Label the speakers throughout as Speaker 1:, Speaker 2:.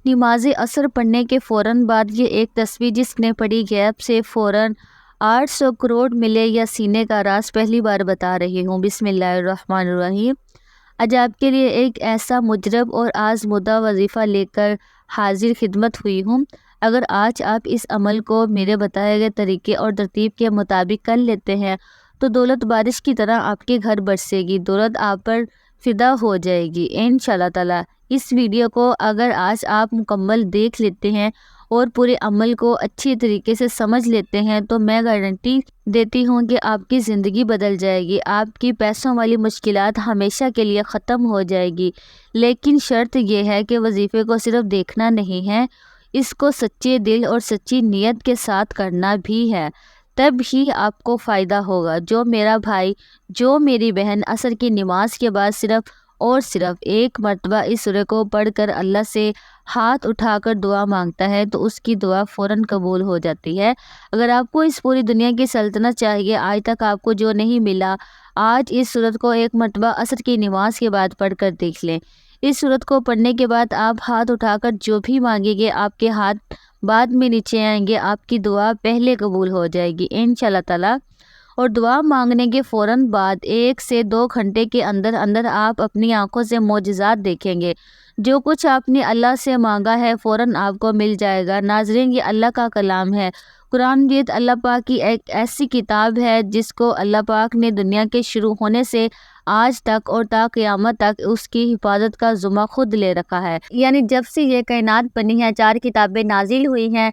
Speaker 1: نماز عصر پڑھنے کے فوراً بعد یہ ایک تصویر جس نے پڑھی گیپ سے فوراً 800 کروڑ ملے یا سینے کا راز پہلی بار بتا رہی ہوں۔ بسم اللہ الرحمن الرحیم۔ آج آپ کے لیے ایک ایسا مجرب اور آزمودہ وظیفہ لے کر حاضر خدمت ہوئی ہوں۔ اگر آج آپ اس عمل کو میرے بتائے گئے طریقے اور ترتیب کے مطابق کر لیتے ہیں تو دولت بارش کی طرح آپ کے گھر برسے گی، دولت آپ پر فدا ہو جائے گی انشاءاللہ تعالی۔ اس ویڈیو کو اگر آج آپ مکمل دیکھ لیتے ہیں اور پورے عمل کو اچھی طریقے سے سمجھ لیتے ہیں تو میں گارنٹی دیتی ہوں کہ آپ کی زندگی بدل جائے گی، آپ کی پیسوں والی مشکلات ہمیشہ کے لیے ختم ہو جائے گی۔ لیکن شرط یہ ہے کہ وظیفے کو صرف دیکھنا نہیں ہے، اس کو سچے دل اور سچی نیت کے ساتھ کرنا بھی ہے، تب ہی آپ کو فائدہ ہوگا۔ جو میرا بھائی، جو میری بہن عصر کی نماز کے بعد صرف اور صرف ایک مرتبہ اس سورہ کو پڑھ کر اللہ سے ہاتھ اٹھا کر دعا مانگتا ہے تو اس کی دعا فوراً قبول ہو جاتی ہے۔ اگر آپ کو اس پوری دنیا کی سلطنت چاہیے، آج تک آپ کو جو نہیں ملا، آج اس سورت کو ایک مرتبہ عصر کی نماز کے بعد پڑھ کر دیکھ لیں۔ اس سورت کو پڑھنے کے بعد آپ ہاتھ اٹھا کر جو بھی مانگیں گے، آپ کے ہاتھ بعد میں نیچے آئیں گے، آپ کی دعا پہلے قبول ہو جائے گی انشاءاللہ تعالی۔ اور دعا مانگنے کے فوراً بعد 1 سے 2 گھنٹے کے اندر اندر آپ اپنی آنکھوں سے معجزات دیکھیں گے۔ جو کچھ آپ نے اللہ سے مانگا ہے فوراً آپ کو مل جائے گا۔ ناظرین، یہ اللہ کا کلام ہے۔ قرآن مجید اللہ پاک کی ایک ایسی کتاب ہے جس کو اللہ پاک نے دنیا کے شروع ہونے سے آج تک اور تا قیامت تک اس کی حفاظت کا ذمہ خود لے رکھا ہے۔ یعنی جب سے یہ کائنات بنی ہے 4 کتابیں نازل ہوئی ہیں،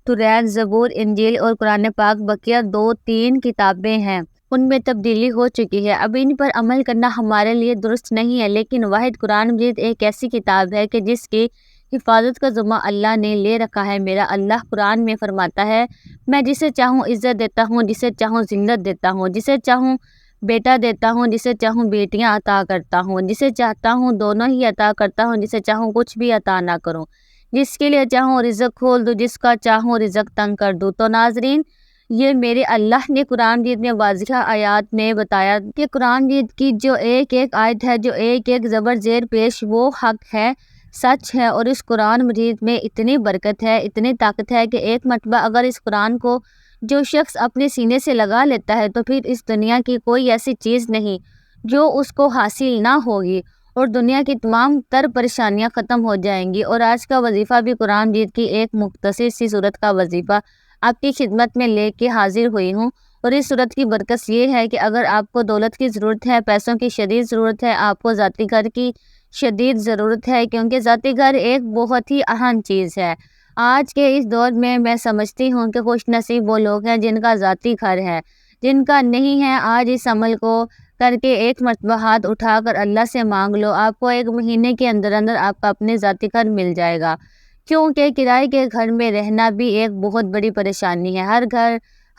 Speaker 1: تورات، زبور، انجیل اور قرآن پاک، بقیہ 2-3 کتابیں ہیں، ان میں تبدیلی ہو چکی ہے۔ اب ان پر عمل کرنا ہمارے لیے درست نہیں ہے، لیکن واحد قرآن مجید ایک ایسی کتاب ہے کہ جس کی حفاظت کا ذمہ اللہ نے لے رکھا ہے۔ میرا اللہ قرآن میں فرماتا ہے، میں جسے چاہوں عزت دیتا ہوں، جسے چاہوں ذلت دیتا ہوں، جسے چاہوں بیٹا دیتا ہوں، جسے چاہوں بیٹیاں عطا کرتا ہوں، جسے چاہتا ہوں دونوں ہی عطا کرتا ہوں، جسے چاہوں کچھ بھی عطا نہ کروں، جس کے لیے چاہوں رزق کھول دوں، جس کا چاہوں رزق تنگ کر دوں۔ تو ناظرین، یہ میرے اللہ نے قرآن مجید میں واضح آیات میں بتایا کہ قرآن مجید کی جو ایک ایک آیت ہے، جو ایک ایک زبر زیر پیش، وہ حق ہے، سچ ہے، اور اس قرآن مجید میں اتنی برکت ہے، اتنی طاقت ہے کہ ایک مرتبہ اگر اس قرآن کو جو شخص اپنے سینے سے لگا لیتا ہے تو پھر اس دنیا کی کوئی ایسی چیز نہیں جو اس کو حاصل نہ ہوگی، اور دنیا کی تمام تر پریشانیاں ختم ہو جائیں گی۔ اور آج کا وظیفہ بھی قرآن مجید کی ایک مختصر سی صورت کا وظیفہ آپ کی خدمت میں لے کے حاضر ہوئی ہوں۔ اور اس صورت کی برکت یہ ہے کہ اگر آپ کو دولت کی ضرورت ہے، پیسوں کی شدید ضرورت ہے، آپ کو ذاتی گھر کی شدید ضرورت ہے، کیونکہ ذاتی گھر ایک بہت ہی اہم چیز ہے۔ آج کے اس دور میں سمجھتی ہوں کہ خوش نصیب وہ لوگ ہیں جن کا ذاتی گھر ہے، جن کا نہیں ہے۔ آج اس عمل کو کر کے ایک مرتبہ ہاتھ اٹھا کر اللہ سے مانگ لو، آپ کو 1 مہینے کے اندر اندر آپ کا اپنے ذاتی گھر مل جائے گا، کیونکہ کرائے کے گھر میں رہنا بھی ایک بہت بڑی پریشانی ہے۔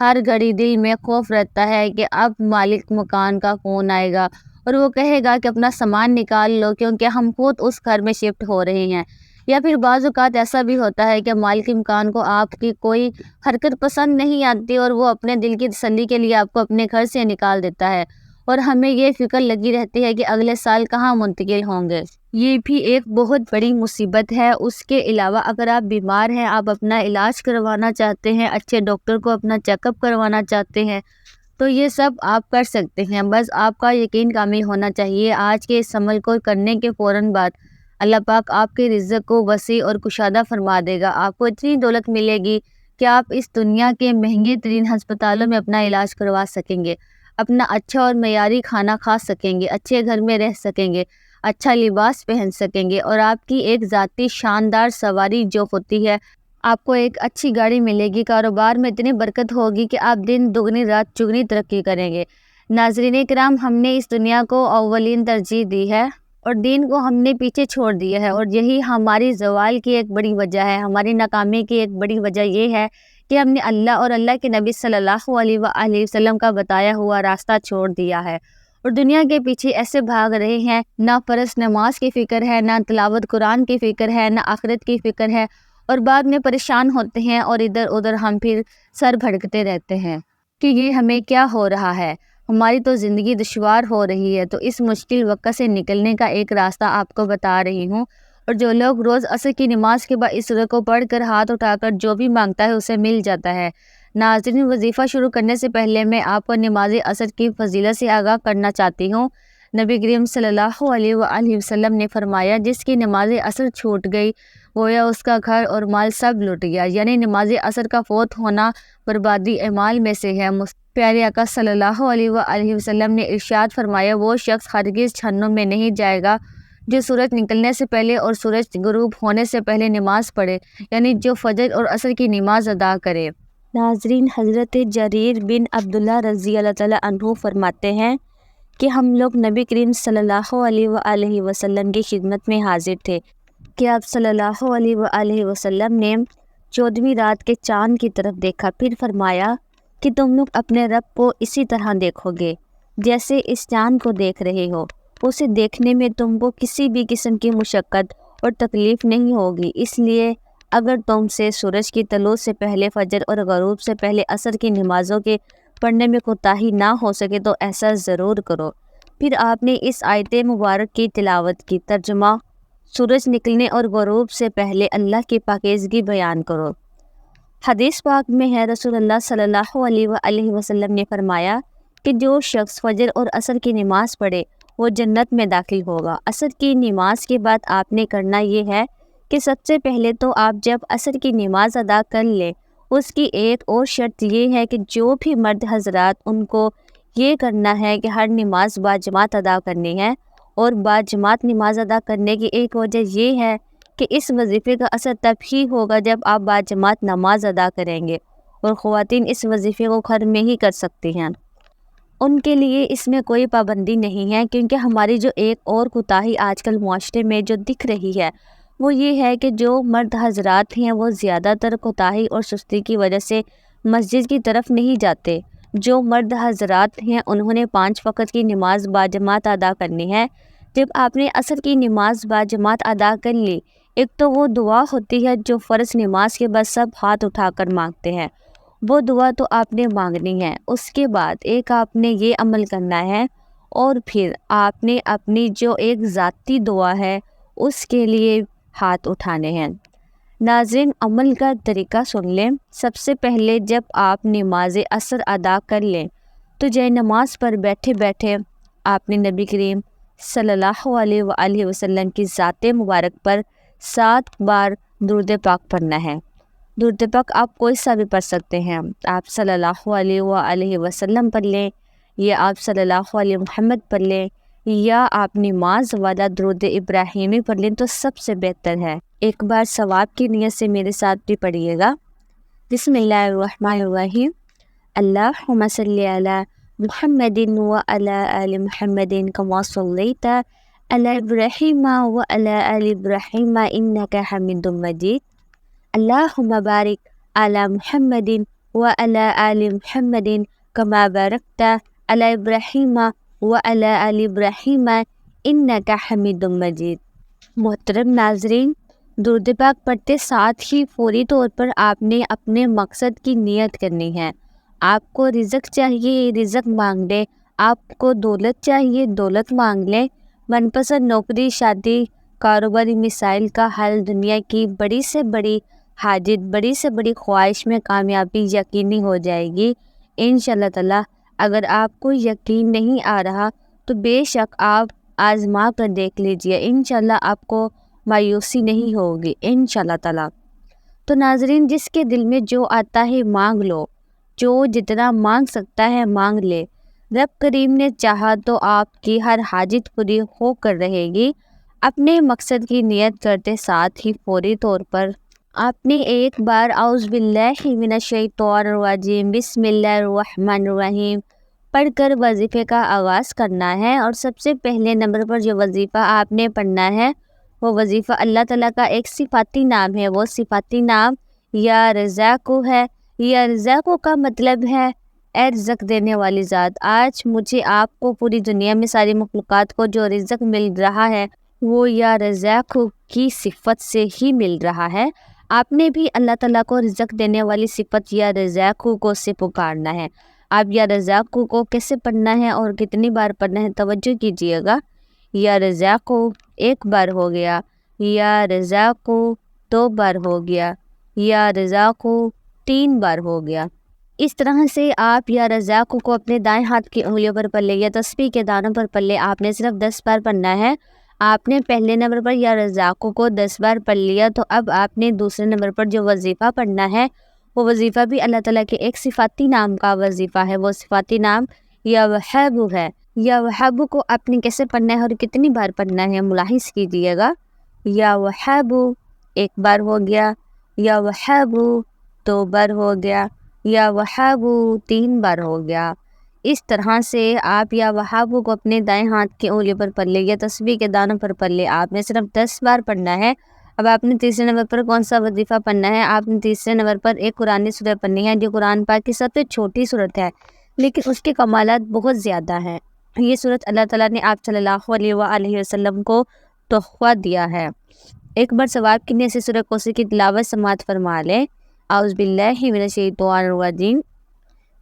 Speaker 1: ہر گھڑی دل میں خوف رہتا ہے کہ اب مالک مکان کا فون آئے گا اور وہ کہے گا کہ اپنا سامان نکال لو، کیونکہ ہم خود اس گھر میں شفٹ ہو رہے ہیں۔ یا پھر بعض اوقات ایسا بھی ہوتا ہے کہ مالک مکان کو آپ کی کوئی حرکت پسند نہیں آتی اور وہ اپنے دل کی تسلی کے لیے آپ کو اپنے گھر سے نکال دیتا ہے، اور ہمیں یہ فکر لگی رہتی ہے کہ اگلے سال کہاں منتقل ہوں گے۔ یہ بھی ایک بہت بڑی مصیبت ہے۔ اس کے علاوہ اگر آپ بیمار ہیں، آپ اپنا علاج کروانا چاہتے ہیں، اچھے ڈاکٹر کو اپنا چیک اپ کروانا چاہتے ہیں، تو یہ سب آپ کر سکتے ہیں، بس آپ کا یقین کامل ہونا چاہیے۔ آج کے اس عمل کو کرنے کے فوراً بعد اللہ پاک آپ کے رزق کو وسیع اور کشادہ فرما دے گا۔ آپ کو اتنی دولت ملے گی کہ آپ اس دنیا کے مہنگے ترین ہسپتالوں میں اپنا علاج کروا سکیں گے، اپنا اچھا اور معیاری کھانا کھا سکیں گے، اچھے گھر میں رہ سکیں گے، اچھا لباس پہن سکیں گے، اور آپ کی ایک ذاتی شاندار سواری جو ہوتی ہے، آپ کو ایک اچھی گاڑی ملے گی۔ کاروبار میں اتنی برکت ہوگی کہ آپ دن دگنی رات چگنی ترقی کریں گے۔ ناظرین کرام، ہم نے اس دنیا کو اولین ترجیح دی ہے اور دین کو ہم نے پیچھے چھوڑ دیا ہے، اور یہی ہماری زوال کی ایک بڑی وجہ ہے۔ ہماری ناکامی کی ایک بڑی وجہ یہ ہے کہ ہم نے اللہ اور اللہ کے نبی صلی اللہ علیہ وآلہ وسلم کا بتایا ہوا راستہ چھوڑ دیا ہے، اور دنیا کے پیچھے ایسے بھاگ رہے ہیں، نہ فرض نماز کی فکر ہے، نہ تلاوت قرآن کی فکر ہے، نہ آخرت کی فکر ہے، اور بعد میں پریشان ہوتے ہیں اور ادھر ادھر ہم پھر سر بھٹکتے رہتے ہیں کہ یہ ہمیں کیا ہو رہا ہے، ہماری تو زندگی دشوار ہو رہی ہے۔ تو اس مشکل وقت سے نکلنے کا ایک راستہ آپ کو بتا رہی ہوں، اور جو لوگ روز عصر کی نماز کے بعد اس سورہ کو پڑھ کر ہاتھ اٹھا کر جو بھی مانگتا ہے اسے مل جاتا ہے۔ ناظرین، وظیفہ شروع کرنے سے پہلے میں آپ کو نماز عصر کی فضیلت سے آگاہ کرنا چاہتی ہوں۔ نبی کریم صلی اللہ علیہ وآلہ وسلم نے فرمایا، جس کی نماز عصر چھوٹ گئی گویا اس کا گھر اور مال سب لٹ گیا، یعنی نماز عصر کا فوت ہونا بربادی اعمال میں سے ہے۔ پیارے آقا صلی اللہ علیہ وآلہ وسلم نے ارشاد فرمایا، وہ شخص ہرگز جہنم میں نہیں جائے گا جو سورج نکلنے سے پہلے اور سورج غروب ہونے سے پہلے نماز پڑھے، یعنی جو فجر اور عصر کی نماز ادا کرے۔ ناظرین، حضرت جریر بن عبداللہ رضی اللہ تعالیٰ عنہ فرماتے ہیں کہ ہم لوگ نبی کریم صلی اللہ علیہ وآلہ وسلم کی خدمت میں حاضر تھے کہ آپ صلی اللہ علیہ وآلہ وسلم نے 14ویں رات کے چاند کی طرف دیکھا، پھر فرمایا کہ تم لوگ اپنے رب کو اسی طرح دیکھو گے جیسے اس چاند کو دیکھ رہے ہو، اسے دیکھنے میں تم کو کسی بھی قسم کی مشقت اور تکلیف نہیں ہوگی، اس لیے اگر تم سے سورج کی طلوع سے پہلے فجر اور غروب سے پہلے عصر کی نمازوں کے پڑھنے میں کوتاہی نہ ہو سکے تو ایسا ضرور کرو۔ پھر آپ نے اس آیت مبارک کی تلاوت کی۔ ترجمہ: سورج نکلنے اور غروب سے پہلے اللہ کی پاکیزگی بیان کرو۔ حدیث پاک میں ہے، رسول اللہ صلی اللہ علیہ وآلہ وسلم نے فرمایا کہ جو شخص فجر اور عصر کی نماز پڑھے وہ جنت میں داخل ہوگا۔ عصر کی نماز کے بعد آپ نے کرنا یہ ہے کہ سب سے پہلے تو آپ جب عصر کی نماز ادا کر لیں، اس کی ایک اور شرط یہ ہے کہ جو بھی مرد حضرات ان کو یہ کرنا ہے کہ ہر نماز باجماعت ادا کرنی ہے، اور باجماعت نماز ادا کرنے کی ایک وجہ یہ ہے کہ اس وظیفے کا اثر تب ہی ہوگا جب آپ باجماعت نماز ادا کریں گے، اور خواتین اس وظیفے کو گھر میں ہی کر سکتی ہیں، ان کے لیے اس میں کوئی پابندی نہیں ہے، کیونکہ ہماری جو ایک اور کوتاہی آج کل معاشرے میں جو دکھ رہی ہے وہ یہ ہے کہ جو مرد حضرات ہیں وہ زیادہ تر کوتاہی اور سستی کی وجہ سے مسجد کی طرف نہیں جاتے۔ جو مرد حضرات ہیں انہوں نے 5 وقت کی نماز باجماعت ادا کرنی ہے۔ جب آپ نے عصر کی نماز باجماعت ادا کر لی، ایک تو وہ دعا ہوتی ہے جو فرض نماز کے بعد سب ہاتھ اٹھا کر مانگتے ہیں، وہ دعا تو آپ نے مانگنی ہے۔ اس کے بعد ایک آپ نے یہ عمل کرنا ہے، اور پھر آپ نے اپنی جو ایک ذاتی دعا ہے اس کے لیے ہاتھ اٹھانے ہیں۔ ناظرین، عمل کا طریقہ سن لیں۔ سب سے پہلے جب آپ نماز عصر ادا کر لیں تو جے نماز پر بیٹھے بیٹھے آپ نے نبی کریم صلی اللہ علیہ وآلہ وسلم کی ذات مبارک پر 7 بار درود پاک پڑھنا ہے۔ درود پاک آپ کوئی سا بھی پڑھ سکتے ہیں، آپ صلی اللہ علیہ وآلہ وسلم پڑھ لیں، یا آپ صلی اللہ علیہ محمد پڑھ لیں، یا آپ نماز والا درود ابراہیمی پڑھ لیں تو سب سے بہتر ہے۔ ایک بار ثواب کی نیت سے میرے ساتھ بھی پڑھیے گا۔ بسم اللہ الرحمن الرحیم۔ اللہم صلی علی محمد وعلی آل محمد کما صلیت علی ابراہیم وعلی آل ابراہیم انک حمید مجید۔ اللہم بارک علی محمد وعلی آل محمد کما بارکت علی ابراہیم وعلی آل ابراہیم انک حمید مجید۔ محترم ناظرین، درود پاک پڑھتے ساتھ ہی فوری طور پر آپ نے اپنے مقصد کی نیت کرنی ہے۔ آپ کو رزق چاہیے، رزق مانگ لیں، آپ کو دولت چاہیے، دولت مانگ لیں، من پسند نوکری، شادی، کاروباری مسائل کا حل، دنیا کی بڑی سے بڑی حاجت، بڑی سے بڑی خواہش میں کامیابی یقینی ہو جائے گی انشاءاللہ تعالیٰ۔ اگر آپ کو یقین نہیں آ رہا تو بے شک آپ آزما کر دیکھ لیجئے، انشاءاللہ آپ کو مایوسی نہیں ہوگی انشاءاللہ تعالیٰ۔ تو ناظرین، جس کے دل میں جو آتا ہے مانگ لو، جو جتنا مانگ سکتا ہے مانگ لے، رب کریم نے چاہا تو آپ کی ہر حاجت پوری ہو کر رہے گی۔ اپنے مقصد کی نیت کرتے ساتھ ہی فوری طور پر آپ نے ایک بار اعوذ باللہ من الشیطان الرجیم بسم اللہ الرحمن الرحیم پڑھ کر وظیفے کا آغاز کرنا ہے۔ اور سب سے پہلے نمبر پر جو وظیفہ آپ نے پڑھنا ہے وہ وظیفہ اللہ تعالیٰ کا ایک صفاتی نام ہے۔ وہ صفاتی نام یا رزاق ہے۔ یا رزاق کا مطلب ہے اے رزق دینے والی ذات۔ آج مجھے آپ کو پوری دنیا میں ساری مخلوقات کو جو رزق مل رہا ہے وہ یا رزاق کی صفت سے ہی مل رہا ہے۔ آپ نے بھی اللہ تعالیٰ کو رزق دینے والی صفت یا رزاق کو سے پکارنا ہے۔ آپ یا رزاق کو کیسے پڑھنا ہے اور کتنی بار پڑھنا ہے توجہ کیجیے گا۔ یا رزاق ایک بار ہو گیا، یا رزاقو 2 بار ہو گیا، یا رزاقو 3 بار ہو گیا۔ اس طرح سے آپ یا رزاقو کو اپنے دائیں ہاتھ کی انگلیوں پر پلے یا تسبیح کے دانوں پر پلے آپ نے صرف 10 بار پڑھنا ہے۔ آپ نے پہلے نمبر پر یا رزاقو کو 10 بار پڑھ لیا، تو اب آپ نے دوسرے نمبر پر جو وظیفہ پڑھنا ہے وہ وظیفہ بھی اللہ تعالیٰ کے ایک صفاتی نام کا وظیفہ ہے۔ وہ صفاتی نام یا وہاب ہے۔ یا وہاب کو آپ نے کیسے پڑھنا ہے اور کتنی بار پڑھنا ہے ملاحظ کیجیے گا۔ یا وہاب 1 بار ہو گیا، یا وہاب 2 بار ہو گیا، یا وہاب 3 بار ہو گیا۔ اس طرح سے آپ یا وہاب کو اپنے دائیں ہاتھ کی انگلیوں پر پلے یا تسبیح کے دانوں پر پلے آپ نے صرف 10 بار پڑھنا ہے۔ اب آپ نے تیسرے نمبر پر کون سا وظیفہ پڑھنا ہے؟ آپ نے تیسرے نمبر پر ایک قرآن سورہ پڑھنی ہے جو قرآن پاک کی سب سے چھوٹی سورت ہے، لیکن اس کے کمالات بہت زیادہ ہیں۔ یہ سورت اللہ تعالیٰ نے آپ صلی اللہ علیہ وآلہ وسلم کو تحفہ دیا ہے۔ ایک بار ثواب کی نیت سے سورہ کوثر کی تلاوت سماعت فرما لیں۔ اعوذ باللہ من الشیطان الرجیم،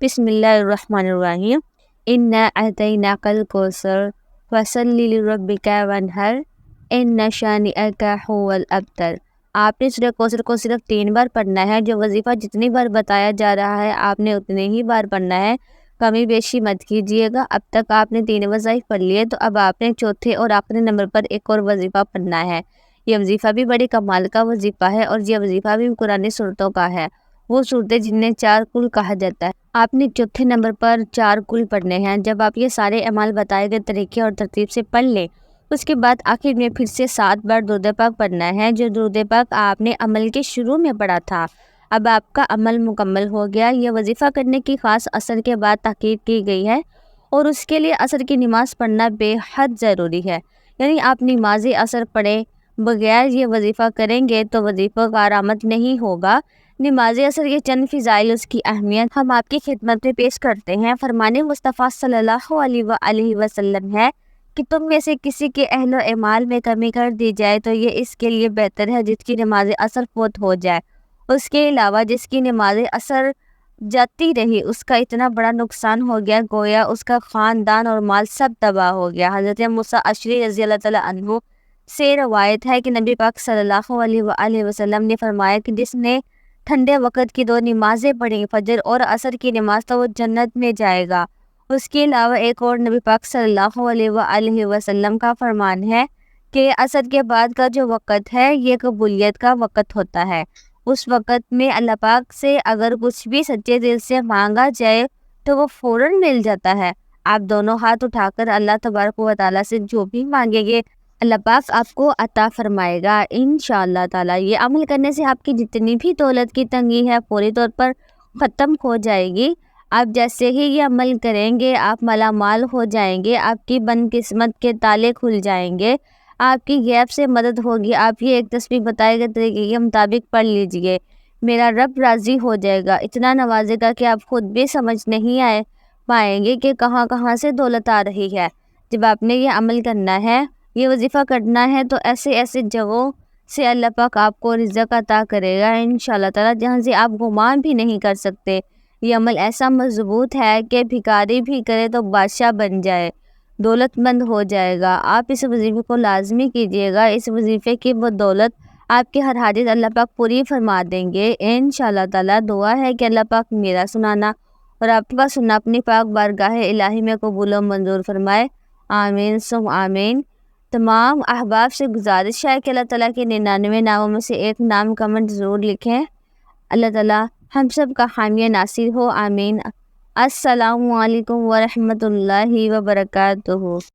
Speaker 1: بسم اللہ الرحمن الرحیم، انا اعطیناک الکوثر فصل لربک وانحر ان شانئک هو الابتر۔ آپ نے سورہ کوثر کو صرف 3 بار پڑھنا ہے۔ جو وظیفہ جتنی بار بتایا جا رہا ہے آپ نے اتنے ہی بار پڑھنا ہے، کمی بیشی مت کیجیے گا۔ اب تک آپ نے 3 وظائف پڑھ لیے، تو اب آپ نے چوتھے اور آخری نمبر پر ایک اور وظیفہ پڑھنا ہے۔ یہ وظیفہ بھی بڑی کمال کا وظیفہ ہے، اور یہ وظیفہ بھی قرآن صورتوں کا ہے، وہ صورتیں جنہیں 4 کل کہا جاتا ہے۔ آپ نے چوتھے نمبر پر 4 کل پڑھنے ہیں۔ جب آپ یہ سارے اعمال بتائے گئے طریقے اور ترتیب سے پڑھ لیں، اس کے بعد آخر میں پھر سے 7 بار درود پاک پڑھنا ہے، جو درود پاک آپ نے عمل کے شروع میں پڑھا تھا۔ اب آپ کا عمل مکمل ہو گیا۔ یہ وظیفہ کرنے کی خاص عصر کے بعد تاکید کی گئی ہے، اور اس کے لیے عصر کی نماز پڑھنا بے حد ضروری ہے۔ یعنی آپ نماز عصر پڑھے بغیر یہ وظیفہ کریں گے تو وظیفہ کارآمد نہیں ہوگا۔ نماز عصر کے چند فضائل، اس کی اہمیت ہم آپ کی خدمت میں پیش کرتے ہیں۔ فرمان مصطفیٰ صلی اللہ علیہ وآلہ وسلم ہے کہ تم میں سے کسی کے اہل و اعمال میں کمی کر دی جائے تو یہ اس کے لیے بہتر ہے جس کی نماز عصر فوت ہو جائے۔ اس کے علاوہ جس کی نماز عصر جاتی رہی اس کا اتنا بڑا نقصان ہو گیا گویا اس کا خاندان اور مال سب تباہ ہو گیا۔ حضرت موسیٰ اشعری رضی اللہ تعالیٰ عنہ سے روایت ہے کہ نبی پاک صلی اللہ علیہ وآلہ وسلم نے فرمایا کہ جس نے ٹھنڈے وقت کی 2 نمازیں پڑھیں، فجر اور عصر کی نماز، تو وہ جنت میں جائے گا۔ اس کے علاوہ ایک اور نبی پاک صلی اللہ علیہ وآلہ وسلم کا فرمان ہے کہ عصر کے بعد کا جو وقت ہے یہ قبولیت کا وقت ہوتا ہے۔ اس وقت میں اللہ پاک سے اگر کچھ بھی سچے دل سے مانگا جائے تو وہ فوراً مل جاتا ہے۔ آپ دونوں ہاتھ اٹھا کر اللہ تبارک و تعالیٰ سے جو بھی مانگیں گے اللہ پاک آپ کو عطا فرمائے گا انشاءاللہ تعالیٰ۔ یہ عمل کرنے سے آپ کی جتنی بھی دولت کی تنگی ہے پوری طور پر ختم ہو جائے گی۔ آپ جیسے ہی یہ عمل کریں گے آپ مالا مال ہو جائیں گے، آپ کی بد قسمت کے تالے کھل جائیں گے، آپ کی غیب سے مدد ہوگی۔ آپ یہ ایک تسبیح بتائے گئے طریقے کے مطابق پڑھ لیجئے، میرا رب راضی ہو جائے گا، اتنا نوازے گا کہ آپ خود بھی سمجھ نہیں پائیں گے کہ کہاں کہاں سے دولت آ رہی ہے۔ جب آپ نے یہ عمل کرنا ہے، یہ وظیفہ کرنا ہے، تو ایسے ایسے جگہوں سے اللہ پاک آپ کو رزق عطا کرے گا انشاءاللہ تعالیٰ جہاں سے آپ گمان بھی نہیں کر سکتے۔ یہ عمل ایسا مضبوط ہے کہ بھکاری بھی کرے تو بادشاہ بن جائے، دولت مند ہو جائے گا۔ آپ اس وظیفے کو لازمی کیجیے گا، اس وظیفے کی بدولت آپ کی ہر حاجت اللہ پاک پوری فرما دیں گے انشاءاللہ تعالیٰ۔ دعا ہے کہ اللہ پاک میرا سنانا اور آپ کا سننا اپنی پاک بارگاہ الہی میں قبول و منظور فرمائے، آمین ثم آمین۔ تمام احباب سے گزارش ہے کہ اللہ تعالیٰ کے 99 ناموں میں سے ایک نام کمنٹ ضرور لکھیں۔ اللہ تعالیٰ ہم سب کا حامی ناصر ہو، آمین۔ السلام علیکم ورحمۃ اللہ وبرکاتہ۔